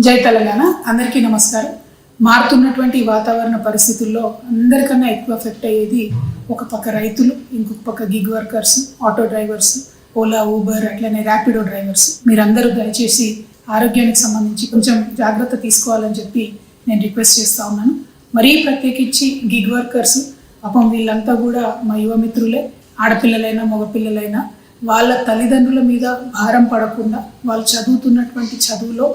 జై తెలంగాణ. అందరికీ నమస్కారం. మారుతున్నటువంటి వాతావరణ పరిస్థితుల్లో అందరికన్నా ఎక్కువ ఎఫెక్ట్ అయ్యేది ఒక పక్క రైతులు, ఇంకొక పక్క gig workers, auto drivers, Ola, Uber, అట్లనే ర్యాపిడో డ్రైవర్స్. మీరందరూ దయచేసి ఆరోగ్యానికి సంబంధించి కొంచెం జాగ్రత్త తీసుకోవాలని చెప్పి నేను రిక్వెస్ట్ చేస్తూ ఉన్నాను. మరీ ప్రత్యేకించి గిగ్ వర్కర్స్, పాపం వీళ్ళంతా కూడా మా యువ మిత్రులే. ఆడపిల్లలైనా మగపిల్లలైనా వాళ్ళ తల్లిదండ్రుల మీద భారం పడకుండా వాళ్ళు చదువుతున్నటువంటి చదువులో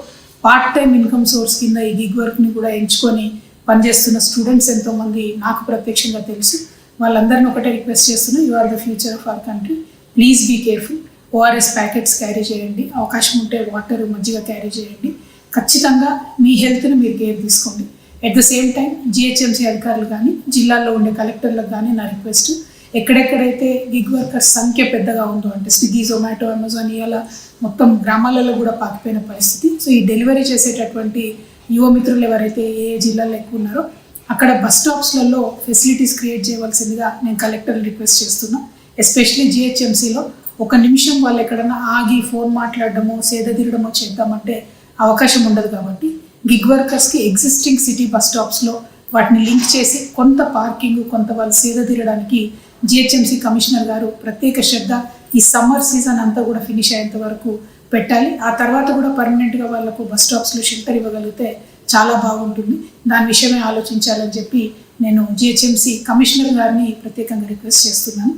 పార్ట్ టైం ఇన్కమ్ సోర్స్ కింద ఈ గిగ్ వర్క్ని కూడా ఎంచుకొని పనిచేస్తున్న స్టూడెంట్స్ ఎంతోమంది నాకు ప్రత్యక్షంగా తెలుసు. వాళ్ళందరినీ ఒకటే రిక్వెస్ట్ చేస్తున్నాను, you are the future of our country. Please be careful. ORS packets carry చేయండి, అవకాశం ఉంటే వాటర్, మజ్జిగ క్యారీ చేయండి. ఖచ్చితంగా మీ హెల్త్ని మీరు కేర్ తీసుకోండి. At the same time GHMC అధికారులు కానీ, జిల్లాల్లో ఉండే కలెక్టర్లకు కానీ నా రిక్వెస్ట్, ఎక్కడెక్కడైతే గిగ్ వర్కర్స్ సంఖ్య పెద్దగా ఉందో, అంటే స్విగ్గీ, జొమాటో, అమెజాన్, ఇలా మొత్తం గ్రామాలలో కూడా పాకిపోయిన పరిస్థితి. సో ఈ డెలివరీ చేసేటటువంటి యువ మిత్రులు ఎవరైతే ఏ జిల్లాలో ఎక్కువ ఉన్నారో అక్కడ బస్ స్టాప్స్లలో ఫెసిలిటీస్ క్రియేట్ చేయవలసిందిగా నేను కలెక్టర్ని రిక్వెస్ట్ చేస్తున్నా. ఎస్పెషలీ జిహెచ్ఎంసీలో ఒక నిమిషం వాళ్ళు ఎక్కడన్నా ఆగి ఫోన్ మాట్లాడడమో సేదతీరడమో చేద్దామంటే అవకాశం ఉండదు. కాబట్టి గిగ్ వర్కర్స్కి ఎగ్జిస్టింగ్ సిటీ బస్ స్టాప్స్లో వాటిని లింక్ చేసి కొంత పార్కింగ్, కొంత వాళ్ళు సేదతీరడానికి జిహెచ్ఎంసీ కమిషనర్ గారు ప్రత్యేక శ్రద్ధ ఈ సమ్మర్ సీజన్ అంతా కూడా ఫినిష్ అయ్యేంత వరకు పెట్టాలి. ఆ తర్వాత కూడా పర్మనెంట్గా వాళ్ళకు బస్ స్టాప్స్లో షెల్టర్ ఇవ్వగలిగితే చాలా బాగుంటుంది. దాని విషయమే ఆలోచించాలని చెప్పి నేను జిహెచ్ఎంసీ కమిషనర్ గారిని ప్రత్యేకంగా రిక్వెస్ట్ చేస్తున్నాను.